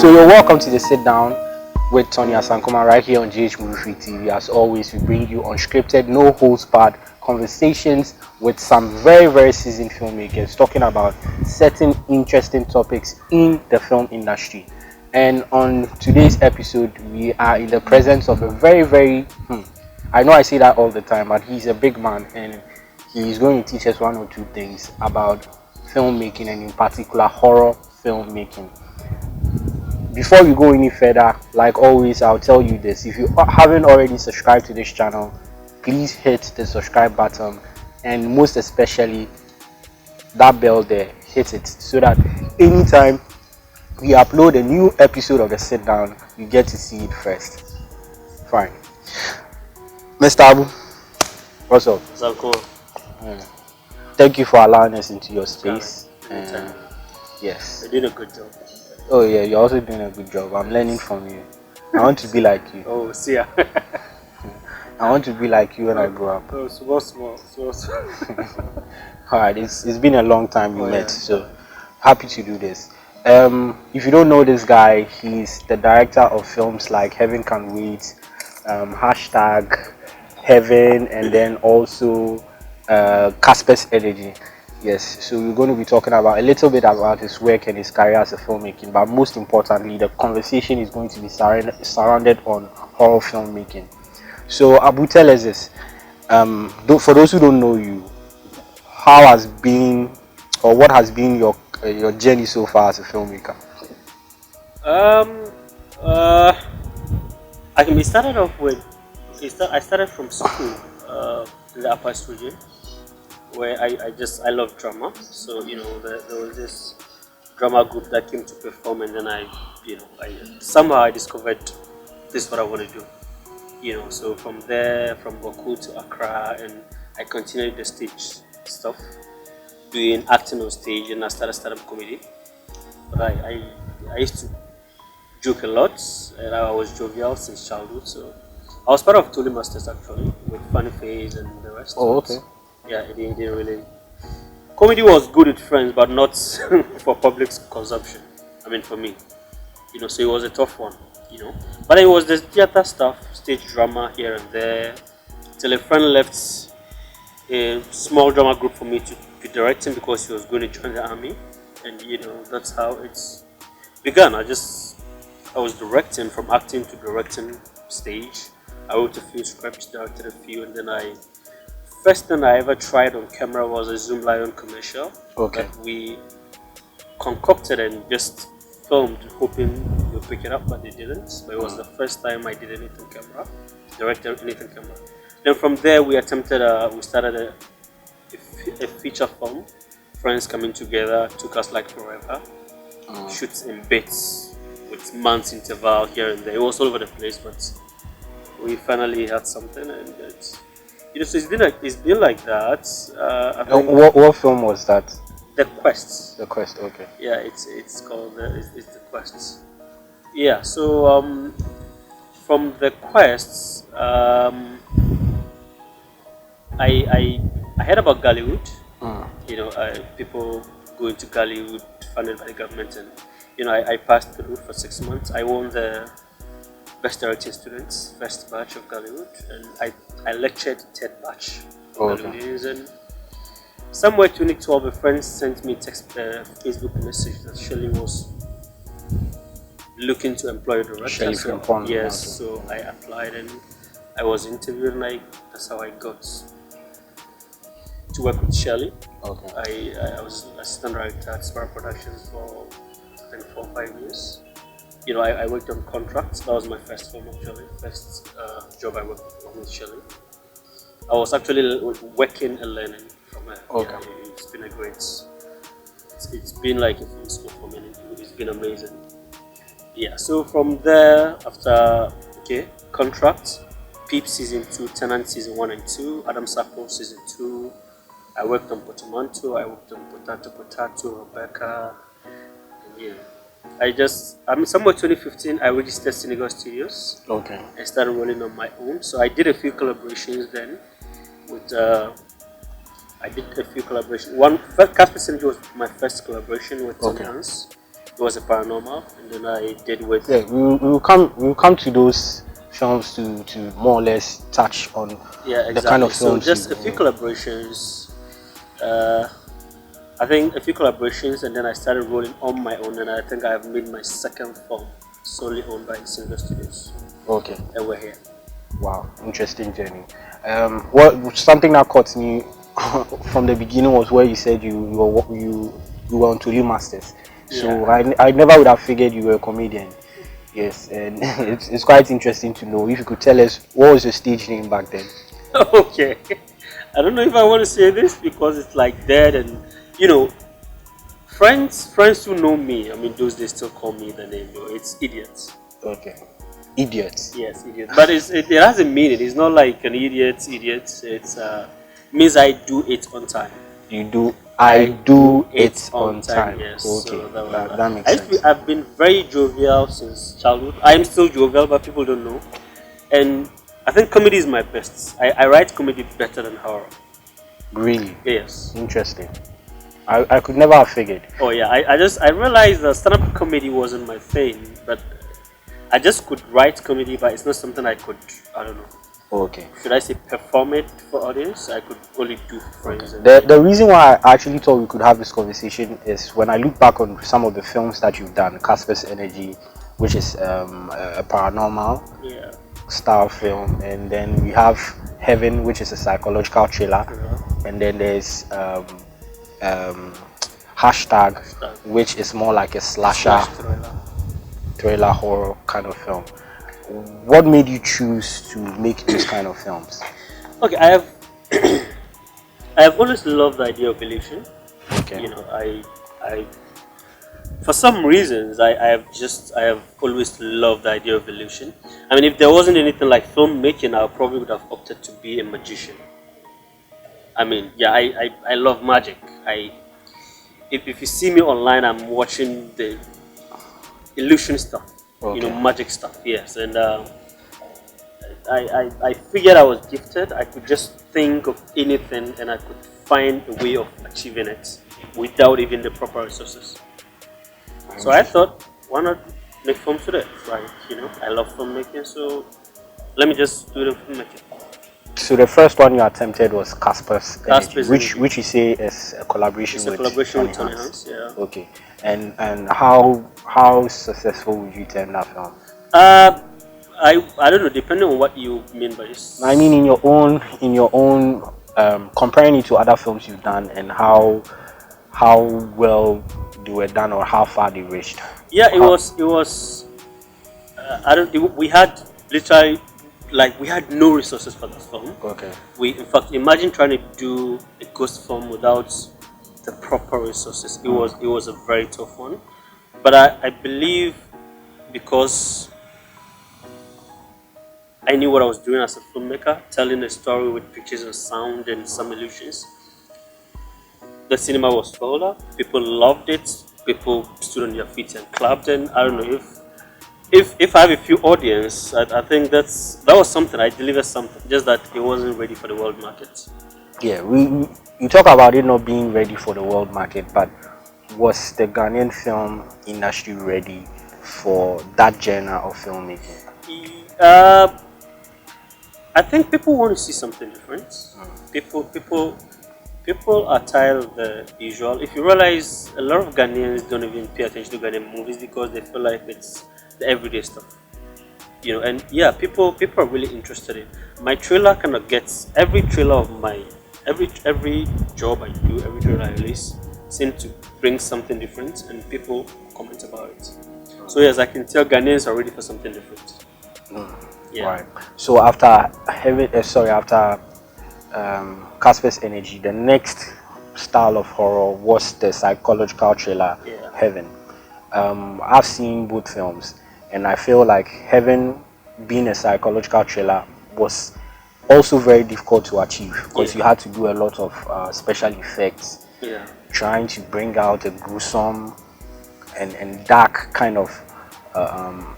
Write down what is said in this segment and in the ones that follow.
So you're welcome to the sit down with Tony Asankoma right here on GH Movie Free TV. As always, we bring you unscripted, no holds barred conversations with some very seasoned filmmakers talking about certain interesting topics in the film industry. And on today's episode, we are in the presence of a very I know I say that all the time, but he's a big man and he's going to teach us one or two things about filmmaking, and in particular horror filmmaking. Before we go any further, like always, I'll tell you this: if you haven't already subscribed to this channel, please hit the subscribe button, and most especially that bell there, hit it so that anytime we upload a new episode of the sit down, you get to see it first. Fine. Mr. Abu, what's up? So cool. Thank you for allowing us into your space. Yes. You did a good job. Oh yeah, you're also doing a good job. I'm learning from you. I want to be like you. Oh, see ya. I want to be like you when I grow up. Oh, small. Alright, it's been a long time we met, so happy to do this. If you don't know this guy, he's the director of films like Heaven Can Wait, hashtag Heaven, and then also Casper's Energy. Yes, so we're going to be talking about a little bit about his work and his career as a filmmaking, but most importantly, the conversation is going to be surrounded on horror filmmaking. So Abu, tell us this. For those who don't know you, how has been, or what has been your journey so far as a filmmaker? I can be started off with. I started from school in the upper studio, where I love drama. So there was this drama group that came to perform, and then I somehow I discovered this is what I want to do. So from there, from Baku to Accra, and I continued the stage stuff, doing acting on stage, and I started stand-up comedy. But I used to joke a lot, and I was jovial since childhood. So I was part of Tuli Masters actually, with Funny Face and the rest. Oh, okay. Yeah, it didn't really. Comedy was good with friends, but not for public consumption. I mean, for me, so it was a tough one, But it was the theater stuff, stage drama here and there, till a friend left a small drama group for me to be directing because he was going to join the army, and that's how it's began. I was directing, from acting to directing stage. I wrote a few scripts, directed a few, and then first thing I ever tried on camera was a Zoom Lion commercial that we concocted and just filmed, hoping you'll pick it up, but they didn't. But it was the first time I did anything camera, directed anything camera. Then from there we started a feature film, friends coming together, took us like forever, shoots in bits with months interval here and there. It was all over the place, but we finally had something, and so it's been like that. What film was that? The Quest. The Quest, okay. Yeah, it's called it's The Quest. Yeah, so from The Quest, I heard about Gollywood. People going to Gollywood funded by the government, and I passed through for 6 months. I won the Best Directing Students first batch of Gollywood, and I lectured third batch of Gollywood. And somewhere 2012, a friend sent me a Facebook message that Shelley was looking to employ a director. Yes, so I applied and I was interviewed, and that's how I got to work with Shelley. Okay. I was assistant director at Sparrow Productions for I think 4 or 5 years. I worked on contracts. That was my first film actually, first job I worked with Shelley. I was actually working and learning from her. Okay. Yeah, it's been it's been like a film school for me. It's been amazing. Yeah, so from there, after contract, Peep season 2, Tenant season 1 and 2, Adam Sacco season 2. I worked on Potamanto, I worked on Potato, Rebecca, and somewhere 2015, I registered Senegal Studios. Okay. I started rolling on my own. So I did a few collaborations then with One Casper Synergy was my first collaboration with Tony Hans. It was a paranormal, and then I did with. Yeah, we will come to those films to more or less touch on Yeah, the kind exactly. of So films just you. a few collaborations. Uh, I think a few collaborations, and then I started rolling on my own, and I think I have made my second film solely owned by Silver Studios, Okay. and we're here. Wow, interesting journey. What something that caught me from the beginning was where you said you were on Tolu Masters. So Yeah. I never would have figured you were a comedian. Yes, and it's quite interesting to know if you could tell us what was your stage name back then. Okay. I don't know if I want to say this because it's like dead, and you know, friends who know me. I mean, those days still call me the name though. It's idiots. Okay, idiots. Yes, idiot. But it has a meaning. It's not like an idiot. It's means I do it on time. You do. I do it on time. Yes. Okay, So that was that, that. that makes sense. I've been very jovial since childhood. I am still jovial, but people don't know. And I think comedy is my best. I write comedy better than horror. Really Yes. interesting. I could never have figured. Oh yeah. I realized that stand-up comedy wasn't my thing, but I just could write comedy, but it's not something I could. I don't know. Okay. Should I say perform it for audience? I could only do for friends. And The reason why I actually thought we could have this conversation is when I look back on some of the films that you've done, Casper's Energy, which is a paranormal yeah. style film, and then we have Heaven, which is a psychological thriller, Yeah. and then there's Hashtag, which is more like a slasher thriller horror kind of film. What made you choose to make these kind of films? Okay, I have I have always loved the idea of illusion. Okay. You know, I for some reasons I have always loved the idea of illusion. I mean, if there wasn't anything like filmmaking, I probably would have opted to be a magician. I mean, yeah, I love magic. If you see me online, I'm watching the illusion stuff. You know, Okay. magic stuff. Yes, and I figured I was gifted. I could just think of anything, and I could find a way of achieving it without even the proper resources. So I thought, why not make films today? Like, you know, I love filmmaking, so let me just do the filmmaking. So the first one you attempted was Casper's Energy, Casper's which Energy. which you say is a collaboration It's a with collaboration with Tony Tony Hanks. Hanks, yeah. Okay, and how successful would you term that film? Uh, I don't know, depending on what you mean by this. I mean, in your own comparing it to other films you've done, and how well they were done or how far they reached. Yeah, How- it was. I don't. We had literally, like, we had no resources for this film. Okay. We, in fact, imagine trying to do a ghost film without the proper resources. It was a very tough one, but I believe because I knew what I was doing as a filmmaker, telling a story with pictures and sound and some illusions. The cinema was filled up. People loved it. People stood on their feet and clapped. And I don't know if I have a few audience, I think that was something. I delivered something. Just that it wasn't ready for the world market. Yeah, you talk about it not being ready for the world market, but was the Ghanaian film industry ready for that genre of filmmaking? I think people want to see something different. People are tired of the usual. If you realize, a lot of Ghanaians don't even pay attention to Ghanaian movies because they feel like it's the everyday stuff. You know, and yeah, people are really interested in. My trailer kind of gets every trailer of my every job I do, every trailer I release seems to bring something different, and people comment about it. So yes, I can tell Ghanaians are ready for something different. Yeah. Right. So after Casper's Energy, the next style of horror was the psychological thriller Yeah. Heaven. I've seen both films, and I feel like Heaven, being a psychological thriller, was also very difficult to achieve because you had to do a lot of special effects, Yeah. trying to bring out a gruesome and dark kind of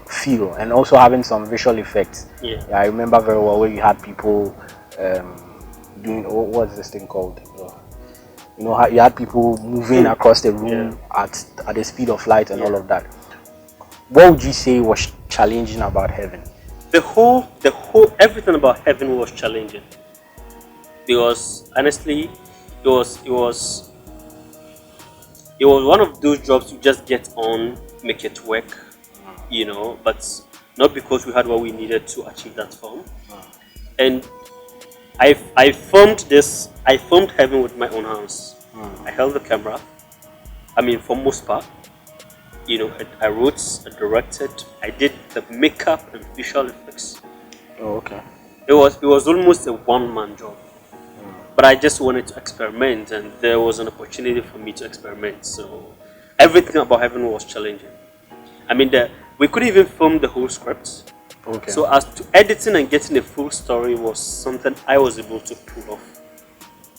feel, and also having some visual effects. Yeah. I remember very well where you had people doing what's this thing called? You know, you had people moving across the room at the speed of light and all of that. What would you say was challenging about heaven? The whole, everything about heaven was challenging, because honestly, it was one of those jobs you just get on, make it work, you know, but not because we had what we needed to achieve that film. And I filmed heaven with my own hands. I held the camera. I mean, for most part, you know, I wrote, I directed, I did the makeup and visual effects. Oh, okay. It was almost a one-man job, but I just wanted to experiment, and there was an opportunity for me to experiment. So everything about heaven was challenging. I mean, we couldn't even film the whole script. Okay. So as to editing and getting a full story was something I was able to pull off.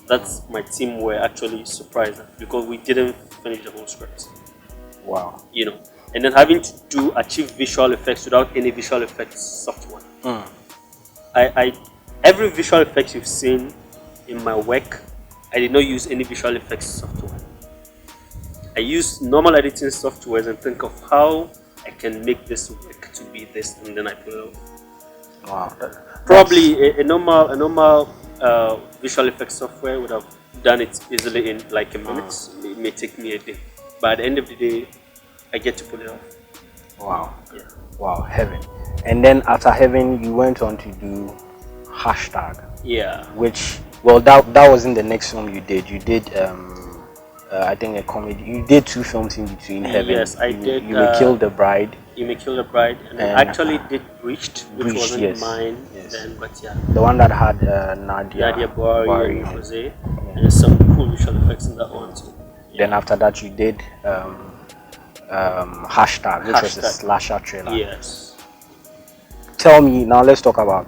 That's my team were actually surprised at, because we didn't finish the whole script. Wow. You know, and then having to achieve visual effects without any visual effects software. Every visual effects you've seen in my work, I did not use any visual effects software. I used normal editing softwares and think of how I can make this work to be this, and then I pull it off. Wow. Probably a normal visual effects software would have done it easily in like a minute. It may take me a day, but at the end of the day, I get to pull it off. Wow. Yeah. Wow, heaven. And then after heaven, you went on to do Hashtag. Yeah. Which, well, that wasn't the next film you did. You did I think a comedy. You did 2 films in between heaven. Yes, I did. You May Kill the Bride. You May Kill the Bride, and I actually did Breached, which wasn't mine then, but yeah. The one that had Nadia Bari and Jose, and some cool visual effects in that one too. Yeah. Then after that, you did Hashtag, which was a slasher trailer. Yes. Tell me now. Let's talk about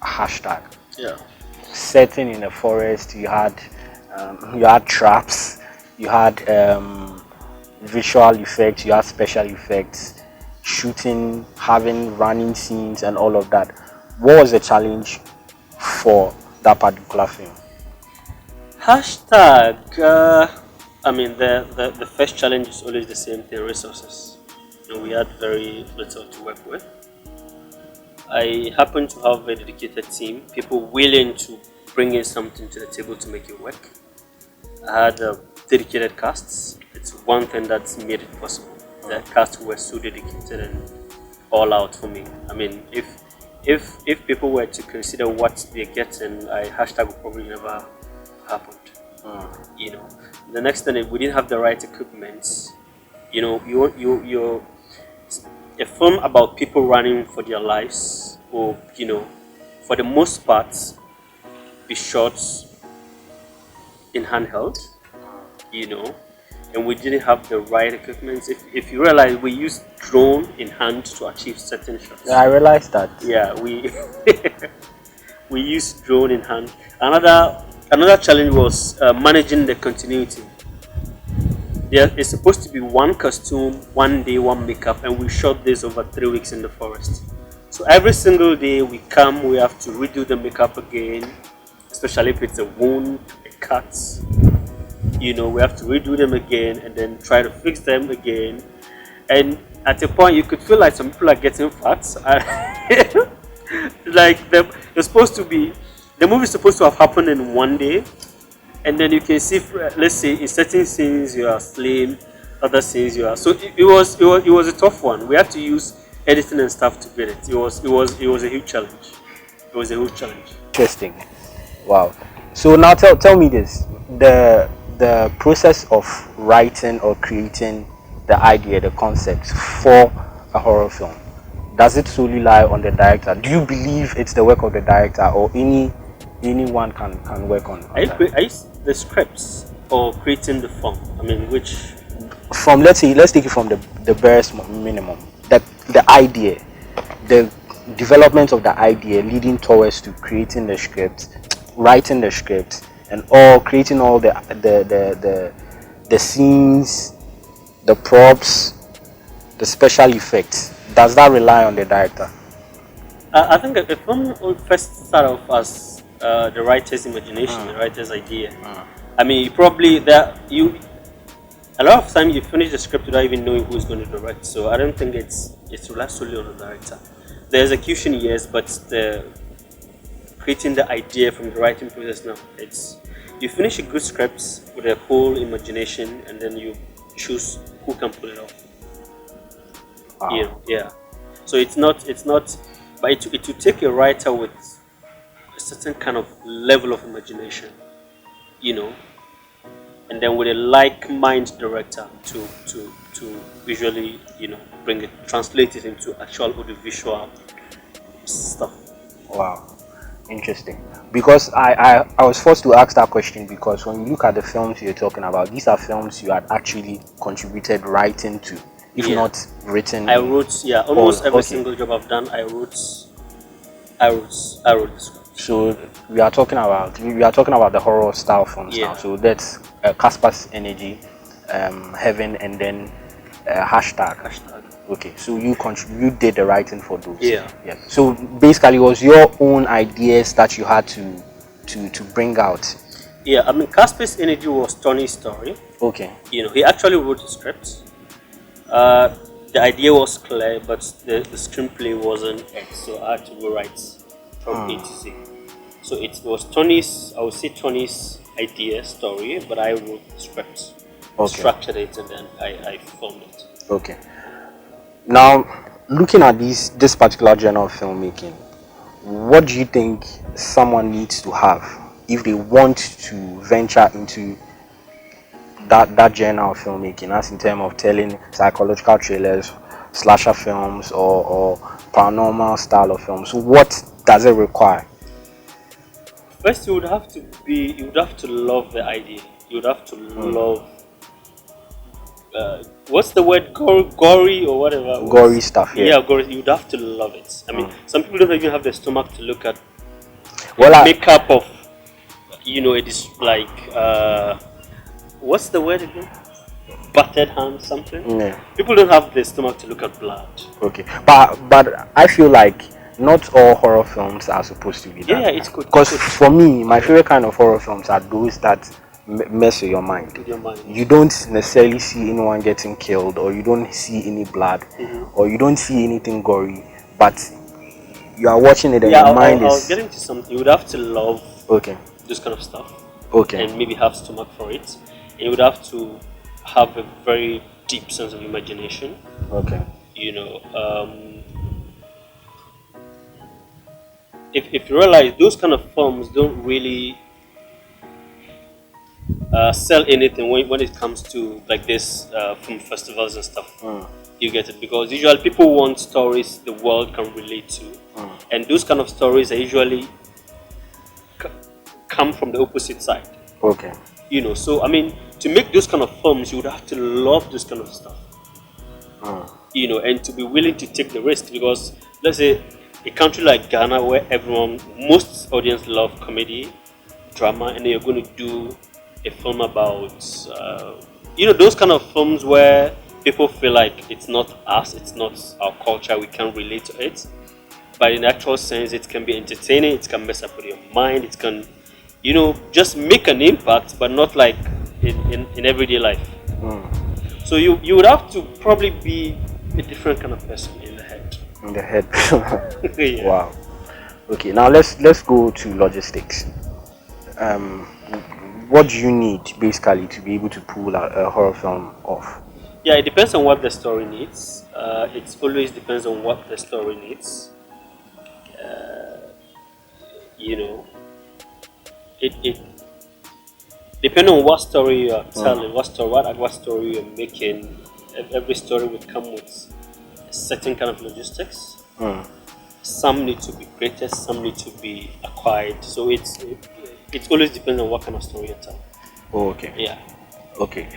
Hashtag. Yeah. Setting in a forest, you had traps, you had visual effects, you had special effects, shooting, having running scenes, and all of that. What was the challenge for that particular film? Hashtag. I mean, the first challenge is always the same thing: resources. You know, we had very little to work with. I happen to have a dedicated team, people willing to bring in something to the table to make it work. I had dedicated casts. It's one thing that's made it possible. The casts were so dedicated and all out for me. I mean, if people were to consider what they're getting, Hashtag would probably never happened. You know, the next thing, if we didn't have the right equipment, you know, you're a film about people running for their lives, or you know, for the most part, be shot in handheld, you know, and we didn't have the right equipment. If you realize, we used drone in hand to achieve certain shots. Yeah, I realized that. Yeah, we used drone in hand. Another challenge was managing the continuity. There is supposed to be one costume, one day, one makeup, and we shot this over 3 weeks in the forest. So every single day we come, we have to redo the makeup again, especially if it's a wound, a cut. You know, we have to redo them again and then try to fix them again. And at a point, you could feel like some people are getting fat. Like the movie is supposed to have happened in one day. And then you can see, let's say, in certain scenes you are slim, other scenes you are. So it was a tough one. We had to use editing and stuff to get it. It was a huge challenge. It was a huge challenge. Interesting. Wow. So now tell me this: the process of writing or creating the idea, the concept for a horror film, does it solely lie on the director? Do you believe it's the work of the director, or anyone can work on that? The scripts or creating the film? I mean, which from let's take it from the barest minimum, the idea, the development of the idea leading towards to creating the script, writing the script, and all creating all the scenes, the props, the special effects. Does that rely on the director? I think a film will first start off as the writer's imagination, the writer's idea. I mean, you probably that you a lot of time you finish the script without even knowing who's going to direct. So I don't think it's relies solely on the director. The execution, yes, but the creating the idea from the writing process, no. It's you finish a good script with a whole imagination, and then you choose who can pull it off. Wow. You know, yeah. So it's not, but it will take a writer with a certain kind of level of imagination, you know, and then with a like-minded director to visually, you know, bring it, translate it into actual audiovisual stuff. Wow, interesting. Because I was forced to ask that question because when you look at the films you're talking about, these are films you had actually contributed writing to, if Yeah. not written. I wrote, yeah, almost every okay. single job I've done, I wrote the script. So we are talking about the horror style films Yeah. now. So that's Casper's Energy, Heaven, and then hashtag. Okay, so you did the writing for those. Yeah. Yeah. So basically, it was your own ideas that you had to bring out. Yeah, I mean, Casper's Energy was Tony's story. Okay. You know, he actually wrote the script. The idea was clear, but the screenplay wasn't it, so I had to rewrite from A to Z. So it was Tony's, I would say Tony's idea, story, but I wrote the script, structured it, and then I filmed it. Okay. Now, looking at this particular genre of filmmaking, what do you think someone needs to have if they want to venture into that genre of filmmaking, as in terms of telling psychological thrillers, slasher films, or paranormal style of films? What does it require? First, you would have to love the idea. You would have to love what's the word, gory or whatever, gory stuff. Yeah, gory. You'd have to love it. I mean, some people don't even have the stomach to look at makeup of, you know, it is like what's the word again? Battered hand, something. Yeah. People don't have the stomach to look at blood. Okay, but I feel like not all horror films are supposed to be that. Yeah, it's good. Because for me, my favorite kind of horror films are those that mess with your mind. You don't necessarily see anyone getting killed, or you don't see any blood, or you don't see anything gory, but you are watching it and your mind is. I was getting to something. You would have to love this kind of stuff. Okay. And maybe have stomach for it. And you would have to have a very deep sense of imagination. Okay. You know, if you realize those kind of films don't really sell anything when it comes to like this film festivals and stuff. You get it? Because usually people want stories the world can relate to, and those kind of stories are usually come from the opposite side. Okay. You know, so I mean, to make those kind of films, you would have to love this kind of stuff. You know, and to be willing to take the risk, because let's say a country like Ghana, where most audience love comedy, drama, and then you're going to do a film about, you know, those kind of films where people feel like it's not us, it's not our culture, we can't relate to it. But in actual sense, it can be entertaining, it can mess up with your mind, it can, you know, just make an impact, but not like in everyday life. So you would have to probably be a different kind of person in the head. In the head. Yeah. Wow. Okay, now let's go to logistics. What do you need basically to be able to pull a horror film off? Yeah, it depends on what the story needs. It always depends on what the story needs. You know, it depends on what story you are telling, what story you're making. Every story would come with a certain kind of logistics. Some need to be created, some need to be acquired. So it always depends on what kind of story you're telling. Oh, okay. Yeah. Okay.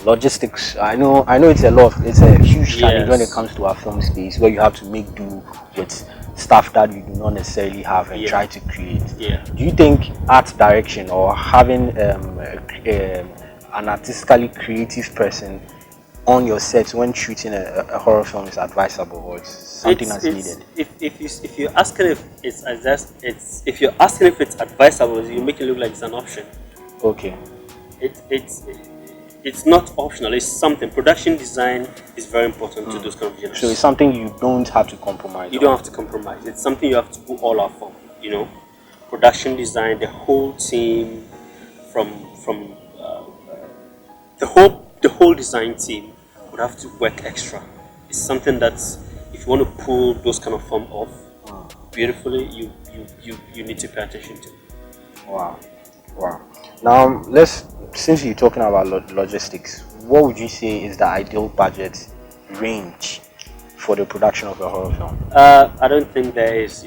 Logistics. I know. It's a huge challenge when it comes to our film space, where you have to make do with stuff that you do not necessarily have and try to create. Yeah. Do you think art direction or having an artistically creative person on your set when shooting a horror film is advisable, or it's something that's needed? If you're asking if it's advisable, you make it look like it's an option. Okay. it's not optional. It's something. Production design is very important to those kind of genres. So it's something you don't have to compromise. You don't have to compromise. It's something you have to go all out for. You know, production design, the whole team, from the whole design team would have to work extra. It's something that's, if you want to pull those kind of form off beautifully, you need to pay attention to. Wow. Now since you're talking about logistics, what would you say is the ideal budget range for the production of a horror film? I don't think there is.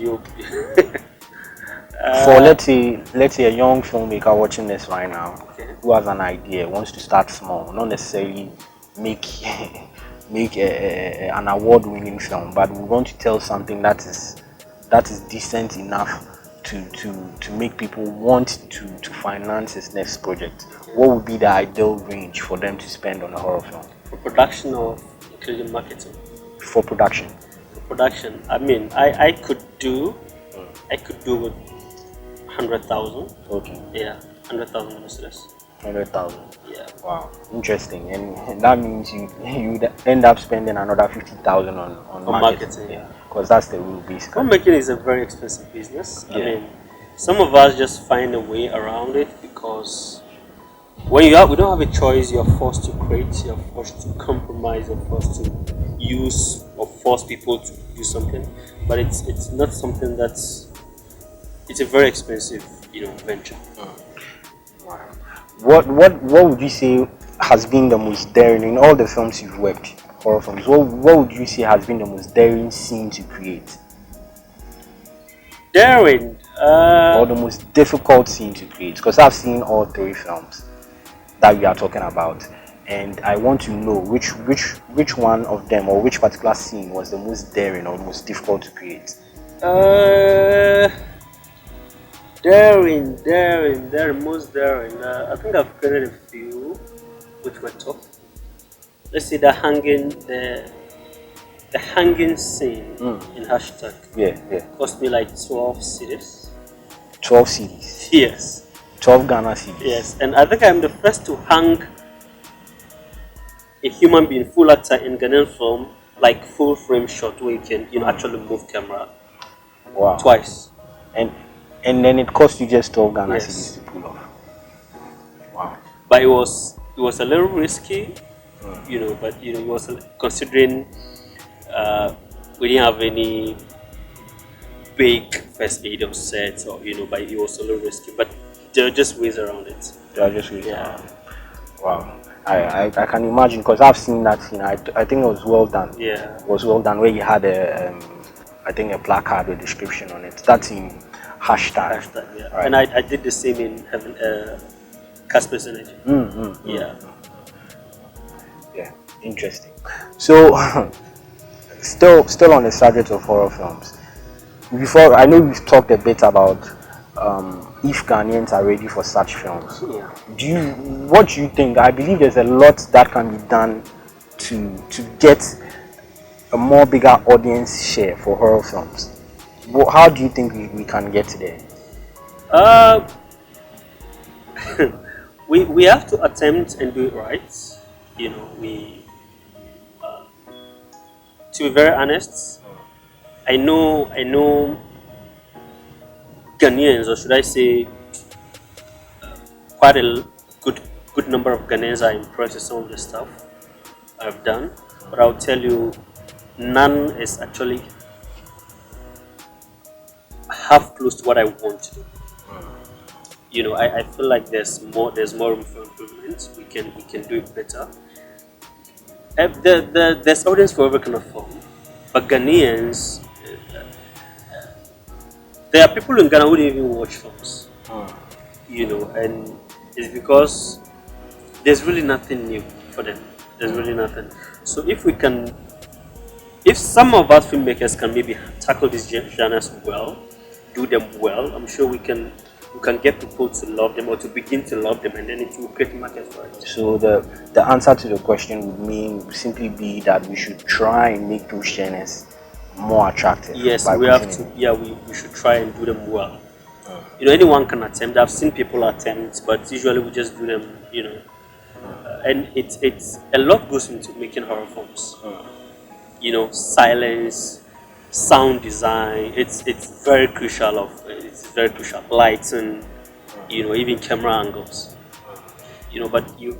For let's say a young filmmaker watching this right now, Okay. who has an idea, wants to start small, not necessarily make make an award-winning film, but we want to tell something that is decent enough to make people want to finance his next project. What would be the ideal range for them to spend on a horror film? For production or including marketing? For production. For production, I mean, I could do with 100,000. Okay. Yeah, 100,000 listeners. 100,000. Yeah. Wow, interesting. And that means you end up spending another 50,000 on marketing. Yeah. Because that's the rule, basically. Filmmaking is a very expensive business. Yeah. I mean, some of us just find a way around it because when we don't have a choice. You're forced to create. You're forced to compromise. You're forced to use or force people to do something. But it's not something that's. It's a very expensive, venture. What would you say has been the most daring in all the films you've worked, horror films? What would you say has been the most daring scene to create, Daring. or the most difficult scene to create? Because I've seen all three films that we are talking about, and I want to know which one of them or which particular scene was the most daring or most difficult to create. Daring, most daring. I think I've created a few which were tough. Let's say the hanging scene in hashtag. Yeah. Cost me like 12 cities. 12 CDs. Yes. 12 Ghana CDs. Yes, and I think I'm the first to hang a human being full actor in Ghanaian film, like full frame shot where you can actually move camera. Wow. Twice. And then it cost you just 12 Ghana Yes. CDs to pull off. Wow. But it was a little risky, but it was considering we didn't have any big first aid on set, or but it was a little risky. But there are just ways around it. Yeah. Wow. I can imagine, because I've seen that scene. I think it was well done. Yeah. It was well done, where you had a placard with description on it. That's in hashtag. Yeah. Right. And I did the same in Heaven, Casper's Energy. Yeah. Yeah. Interesting. So, still on the subject of horror films. Before, I know we've talked a bit about if Ghanaians are ready for such films. Yeah. What do you think? I believe there's a lot that can be done to get a more bigger audience share for horror films. How do you think we can get there? We have to attempt and do it right. To be very honest, I know Ghanaians, or should I say, quite a good number of Ghanaians are impressed with some of the stuff I've done. But I'll tell you, none is actually half close to what I want to do. I feel like there's more room for improvement. We can do it better. There's audience for every kind of film, but Ghanaians, there are people in Ghana who don't even watch films. And it's because there's really nothing new for them. There's really nothing. So if some of us filmmakers can maybe tackle these genres well, do them well, I'm sure we can get people to love them, or to begin to love them, and then it will create market for it. So the answer to the question would simply be that we should try and make those genres more attractive. Yes, we have to. Yeah, we should try and do them well. You know, anyone can attempt. I've seen people attempt, but usually we just do them, you know. And it's a lot goes into making horror films. You know, silence, sound design. It's very crucial. It's very crucial. Lighting, you know, even camera angles. You know, but you.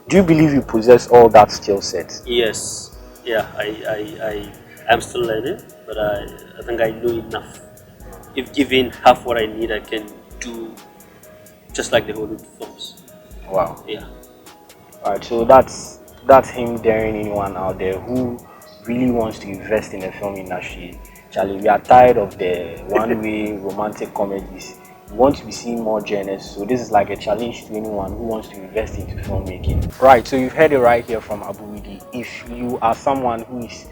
Do you believe you possess all that skill set? Yes, yeah. I'm still learning, but I think I know enough. If given half what I need, I can do just like the Hollywood films. Wow. Yeah. Alright, so that's him daring anyone out there who really wants to invest in the film industry. Charlie, we are tired of the one-way romantic comedies. We want to be seeing more genres, so this is like a challenge to anyone who wants to invest into filmmaking. Right, so you've heard it right here from Abu Iddris. If you are someone who is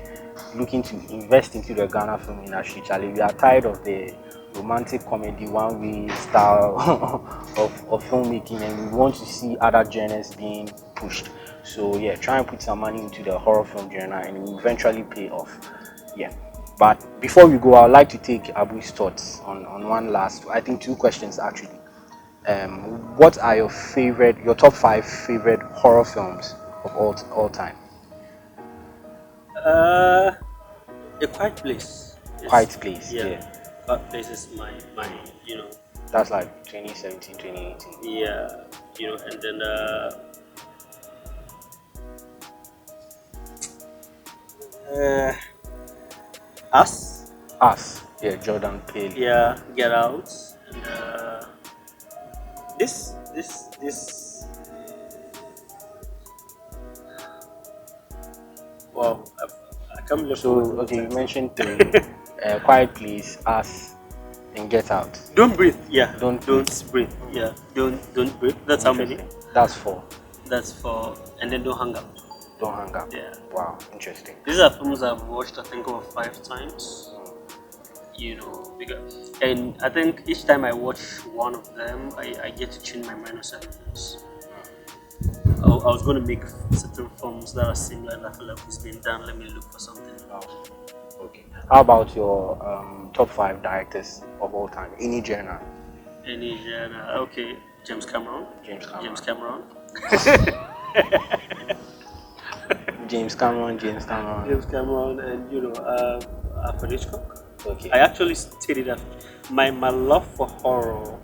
looking to invest into the Ghana film industry, Charlie, we are tired of the romantic comedy one-way style of filmmaking, and we want to see other genres being pushed. So yeah, try and put some money into the horror film genre and it will eventually pay off. Yeah. But before we go, I would like to take Abu's thoughts on one last, I think two questions actually. What are your top 5 favorite horror films of all time? A Quiet Place. Quiet Place, Yeah. yeah. Quiet Place is my you know. That's like 2017, 2018. Yeah, you know, and then Us. Us, yeah, Jordan Peele. Yeah, Get Out. And this. Wow, I can't believe. So okay, you mentioned the Quiet Place, Us, and Get Out. Don't breathe. Yeah. Don't breathe. Yeah. Don't breathe. That's how many. That's 4. That's for, and then Don't Hang Up. Don't Hang Up. Yeah. Wow, interesting. These are films I've watched, I think, over 5 times. You know, because, and I think each time I watch one of them, I get to change my mind on certain things. I was going to make certain films that are similar, that I feel like it's been done. Let me look for something. Okay. How about your top 5 directors of all time? Any genre? Any genre? Okay, James Cameron. James Cameron. James Cameron. James Cameron. James Cameron, and you know, Alfred Hitchcock. Okay. I actually studied my love for horror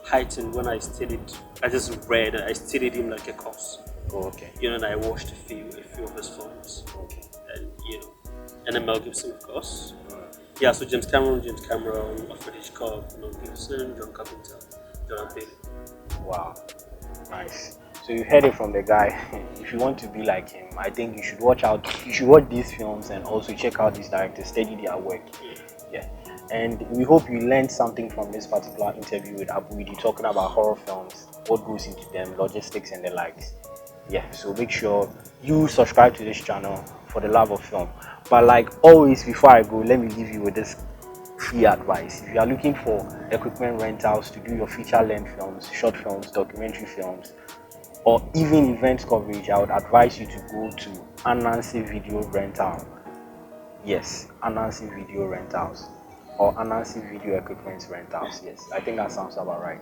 heightened when I studied. I just read. I studied him like a course. Oh, okay. You know, and I watched a few of his films. Okay. And you know, and then Mel Gibson, of course. Yeah. So James Cameron, Alfred Hitchcock, Mel Gibson, John Carpenter, Jordan Peele. Wow. Nice. So you heard it from the guy. If you want to be like him, I think you should watch these films and also check out these directors, study their work. Yeah. And we hope you learned something from this particular interview with Abu Iddris, talking about horror films, what goes into them, logistics and the likes. Yeah, so make sure you subscribe to this channel for the love of film. But like always, before I go, let me leave you with this free advice. If you are looking for equipment rentals to do your feature-length films, short films, documentary films, or even event coverage, I would advise you to go to Anansi Video Rental. Yes, Anansi Video Rentals or Anansi Video Equipment Rentals. Yes, I think that sounds about right.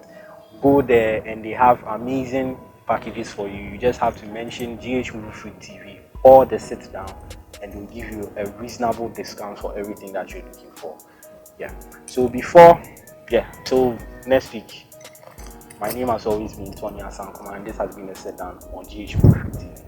Go there and they have amazing packages for you. You just have to mention GH Movie Freak TV or the sit down, and they'll give you a reasonable discount for everything that you're looking for. Yeah. So till next week. My name has always been Tony Asankuma, and this has been a sit down on GH Movie Freak TV.